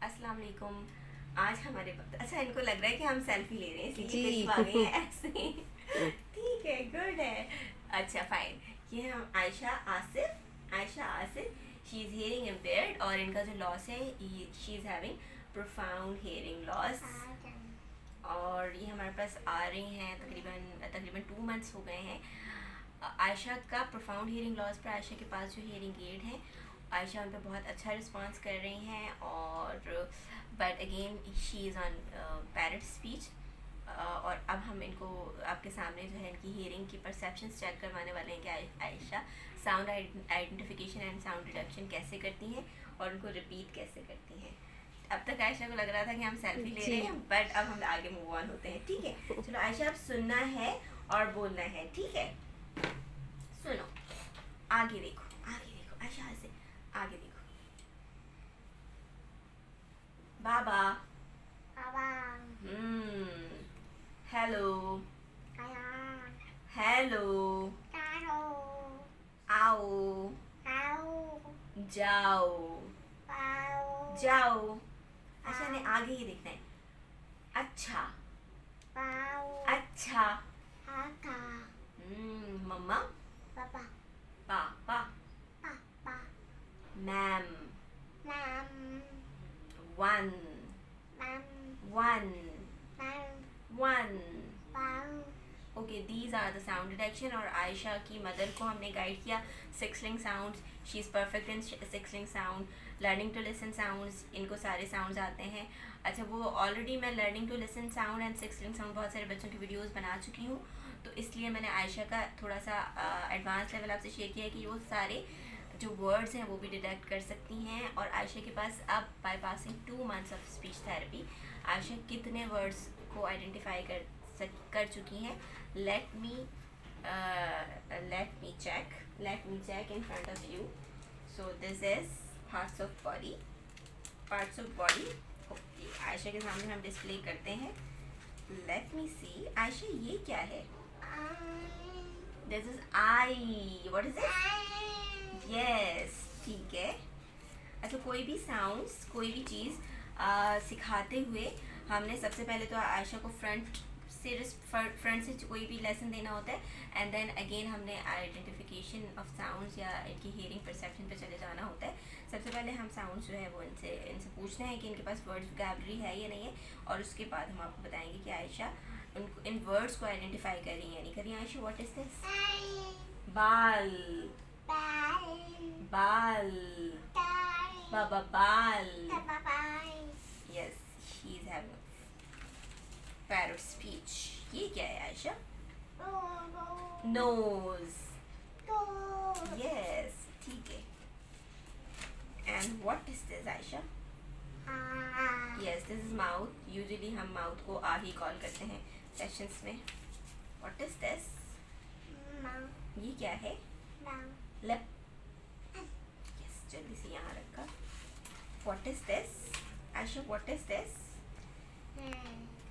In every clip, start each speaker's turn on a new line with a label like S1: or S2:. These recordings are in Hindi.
S1: अस्सलाम वालेकुम। आज हमारे अच्छा इनको लग रहा है कि हम सेल्फी ले रहे हैं
S2: जी।
S1: इसलिए करीब आ गए हैं ऐसे। ठीक है, गुड है। अच्छा फाइन। ये हम Ayesha Asif she is hearing impaired और इनका जो लॉस है she is having profound hearing loss. और ये हमारे पास आ रही हैं तकरीबन तकरीबन 2 मंथ्स हो गए हैं। आयशा का प्रोफाउंड हियरिंग लॉस पर आयशा के पास जो हियरिंग एड है, आयशा उन पर बहुत अच्छा रिस्पांस कर रही हैं। और but again she is on parrot speech. और अब हम इनको आपके सामने जो है इनकी हियरिंग की परसेप्शंस चेक करवाने वाले हैं कि Ayesha sound identification and sound deduction कैसे करती हैं और उनको रिपीट कैसे करती हैं। अब तक आयशा को लग रहा था कि हम सेल्फी ले रहे हैं, बट अब हम आगे मूव ऑन होते हैं। ठीक है, चलो आयशा अब सुनना है और बोलना है। ठीक है, सुनो, आगे देखो, आगे देखो आयशा से आगे देखो। बाबा। हेलो। हेलो। आओ। जाओ। जाओ। अच्छा ने आगे ही देखना है। अच्छा। अच्छा। मम्मा। पापा। Ma'am. One. One. One. Okay, these are the sound detection. और आयशा की मदर को हमने गाइड किया six link sound. She is perfect in six link sound, learning to listen sounds, इनको सारे साउंड्स आते हैं। अच्छा, वो ऑलरेडी मैं learning to listen sound and six link sound बहुत सारे बच्चों की वीडियोस बना चुकी हूँ, तो इसलिए मैंने आयशा का थोड़ा सा एडवांस लेवल आपसे शेयर किया है कि वो सारे जो वर्ड्स हैं वो भी डिटेक्ट कर सकती हैं। और आयशा के पास अब by passing 2 months of speech therapy Ayesha कितने वर्ड्स को आइडेंटिफाई कर चुकी हैं। Let me check in front of you. So this is parts of body. Ayesha के सामने हम डिस्प्ले करते हैं। लेट मी सी आयशा, ये क्या है? This is I. What is it? Yes, ठीक है। अच्छा, कोई भी साउंड्स, कोई भी चीज़ सिखाते हुए हमने सबसे पहले तो आयशा को फ्रंट से कोई भी लेसन देना होता है, एंड देन अगेन हमने आइडेंटिफिकेशन ऑफ साउंड्स या इनकी हियरिंग परसेप्शन पे चले जाना होता है। सबसे पहले हम साउंड्स जो है वो इनसे पूछते हैं कि इनके पास वर्ड्स वोकैबुलरी है या नहीं है, और उसके बाद हम आपको बताएंगे कि आयशा उनको इन वर्ड्स को आइडेंटिफाई कर रही है या नहीं कर रही है। Ayesha, what is this? बाल। बाल। बाबा बाल। Yes, she is having parrot speech. ये क्या है आयशा? नोज। यस, ठीक है। And what is this Ayesha? Yes, this is mouth. Usually हम माउथ को आ ही कॉल करते हैं सेशंस में। What is this? ये क्या है? लिप। यस, जल्दी से यहाँ रखा। What is this Ayesha? What is this?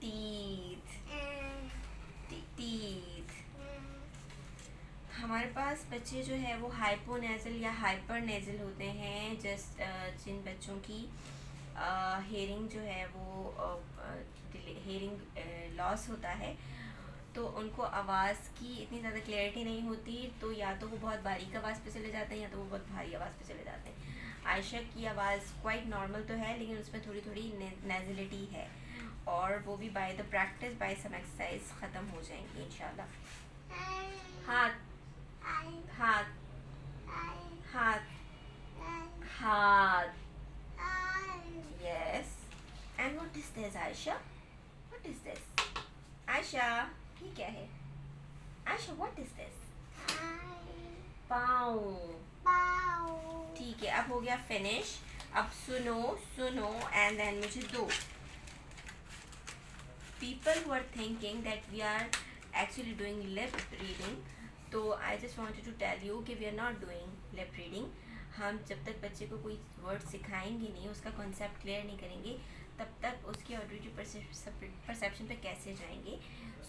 S1: Teeth. Teeth. हमारे पास बच्चे जो है वो हाइपोनेजल या हाइपर नेजल होते हैं, जिन बच्चों की हेयरिंग जो है वो हेयरिंग लॉस होता है, तो उनको आवाज़ की इतनी ज़्यादा क्लैरिटी नहीं होती, तो या तो वो बहुत बारीक आवाज़ पे चले जाते हैं या तो वो बहुत भारी आवाज़ पे चले जाते हैं। आयशा की आवाज़ क्वाइट नॉर्मल तो है, लेकिन उसमें थोड़ी थोड़ी नेजलिटी है, और वो भी by the practice, by some exercise ख़त्म हो जाएंगी इंशाल्लाह। हाथ। हाथ। हाथ। हाथ। Yes. And what is this Ayesha? What is this Ayesha? ये क्या है आयशा? What is this? पाँव। ठीक है, अब हो गया फिनिश। अब सुनो एंड देन मुझे दो। People who are thinking that we are actually doing lip reading, तो I just wanted to tell you कि we are not doing lip reading. हम जब तक बच्चे को कोई वर्ड सिखाएंगे नहीं, उसका कॉन्सेप्ट क्लियर नहीं करेंगे, तब तक उसकी ऑडिटरी परसेप्शन पे कैसे जाएंगे।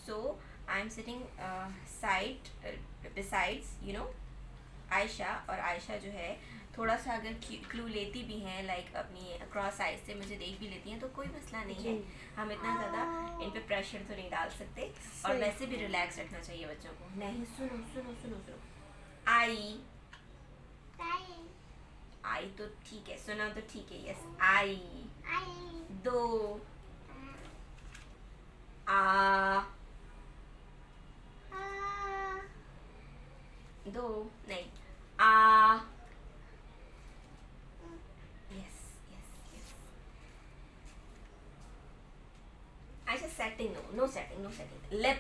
S1: So I am sitting side besides Ayesha, और आयशा जो है थोड़ा सा अगर क्लू लेती भी हैं, लाइक अपनी क्रॉस आइज से मुझे देख भी लेती हैं, तो कोई मसला नहीं है। हम इतना ज़्यादा इन पे प्रेशर तो नहीं डाल सकते, और वैसे भी रिलैक्स रखना चाहिए बच्चों को। नहीं, सुनो सुनो सुनो सुनो, आई, आई तो ठीक है, सुना तो ठीक है, यस आई। दो, आ, दो नहीं, आ, यस यस यस। अच्छा setting, no no setting, no setting. Lip,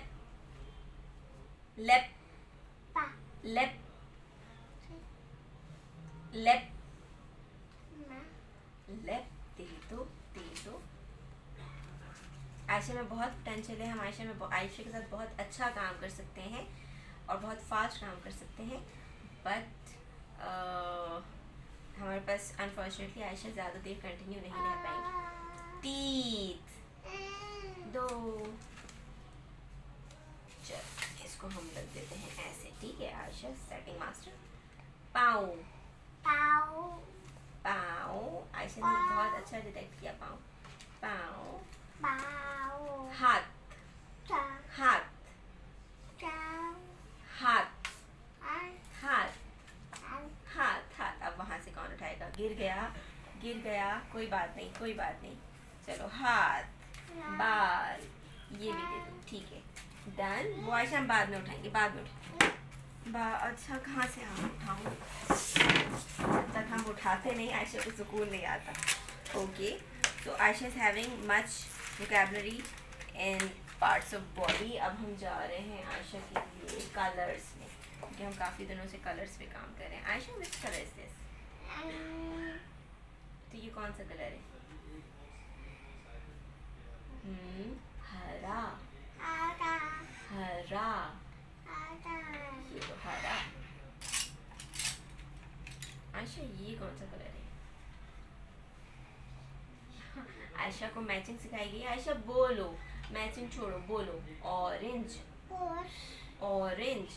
S1: lip, lip, lip, lip, दे दो, दे दो। आयशा में बहुत पोटेंशियल है, हम आयशा के साथ बहुत अच्छा काम कर सकते हैं और बहुत फास्ट काम कर सकते हैं, बट हमारे पास अनफॉर्चुनेटली आयशा ज़्यादा देर कंटिन्यू नहीं रह पाएंगी। टीथ, दो, चल इसको हम रख देते हैं ऐसे, ठीक है आयशा सेटिंग मास्टर। पाँव, पाँव, आयशा ने बहुत अच्छा डिटेक्ट किया, पाँव, पाँव। हाथ, हाथ, हाथ, हाथ, हाथ, हाथ। अब वहां से कौन उठाएगा? गिर गया, गिर गया, कोई बात नहीं, कोई बात नहीं। चलो हाथ, बाल, ये भी दे दो, ठीक है, डन। वो आयशा हम बाद में उठाएंगे, बाद में उठाएंगे। अच्छा कहाँ से हम उठाऊँ? जब तक हम उठाते नहीं आयशा को सुकून नहीं आता। ओके, तो Ayesha is having much vocabulary in parts of body। अब हम जा रहे हैं आयशा के लिए कलर्स में, क्योंकि हम काफ़ी दिनों से कलर्स पे काम कर रहे हैं। Ayesha which colour is this? तो ये कौन सा कलर है? हरा, हरा, ये तो हरा। आयशा ये कौन सा कलर है? आयशा को मैचिंग सिखाई गई। आयशा बोलो, मैचिंग छोड़ो, बोलो। ऑरेंज, ऑरेंज,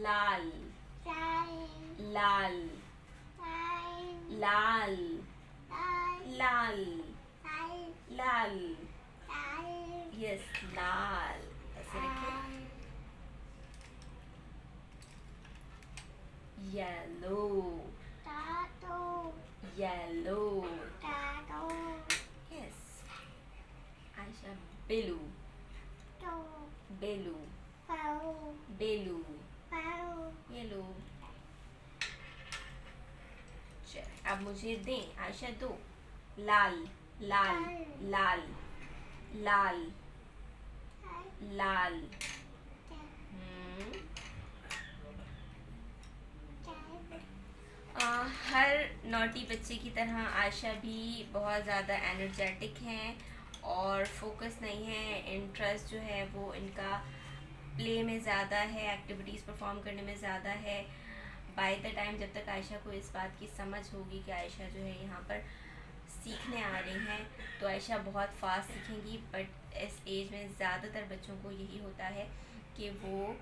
S1: लाल, लाल, लाल, लाल, लाल, यस लाल, ऐसे रखिए। Yellow, yellow, yes. आयशा बेलू, बेलू, बेलू, येलो। चल अब मुझे दें आयशा, दो। लाल, लाल, लाल, लाल, लाल। हर नॉटी बच्चे की तरह आयशा भी बहुत ज़्यादा एनर्जेटिक हैं और फोकस नहीं है। इंटरेस्ट जो है वो इनका प्ले में ज़्यादा है, एक्टिविटीज़ परफॉर्म करने में ज़्यादा है। बाय द टाइम जब तक आयशा को इस बात की समझ होगी कि आयशा जो है यहाँ पर सीखने आ रही हैं, तो आयशा बहुत फास्ट सीखेंगी। बट इस एज में ज़्यादातर बच्चों को यही होता है कि वो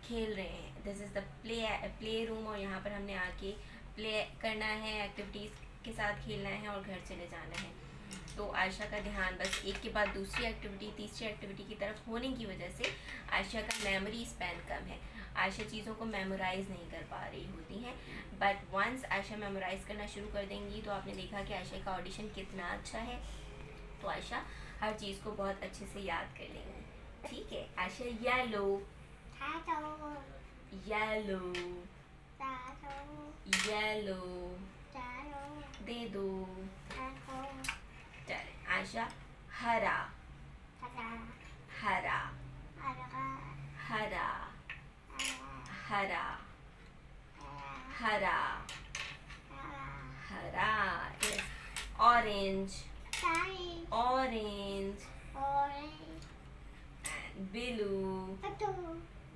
S1: खेल रहे हैं। This is the play room, और यहाँ पर हमने आके प्ले करना है, एक्टिविटीज़ के साथ खेलना है और घर चले जाना है। तो आयशा का ध्यान बस एक के बाद दूसरी एक्टिविटी, तीसरी एक्टिविटी की तरफ होने की वजह से आयशा का मेमोरी स्पैन कम है। आयशा चीज़ों को मेमोराइज़ नहीं कर पा रही होती हैं। बट वंस आयशा मेमोराइज़ करना शुरू कर देंगी, तो आपने देखा कि आयशा का ऑडिशन कितना अच्छा है, तो आयशा हर चीज़ को बहुत अच्छे से याद कर लेंगी। ठीक है आयशा, येलो, येलो, येलो, दे दो। चल आयशा, हरा, हरा, हरा, हरा, हरा, हरा, yes. Orange, orange, blue,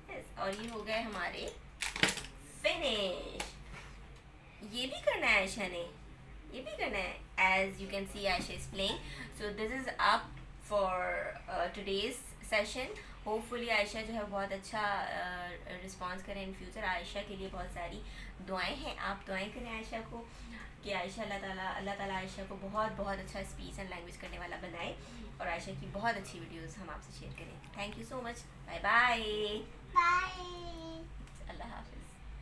S1: yes. और ये हो गए हमारे फिनिश। ये भी करना है आयशा ने, ये भी करना है। As you can see, Aisha is playing. So this is up for today's session. Hopefully Ayesha जो है बहुत अच्छा रिस्पॉन्स करें इन फ्यूचर। आयशा के लिए बहुत सारी दुआएं हैं, आप दुआएं करें आयशा को कि आयशा अल्लाह ताला आयशा को बहुत बहुत अच्छा स्पीच एंड लैंग्वेज करने वाला बनाए और आयशा की बहुत अच्छी वीडियोस हम आपसे शेयर करें। Thank you so much, bye bye,
S2: bye.
S1: अल्लाह हाफिज़।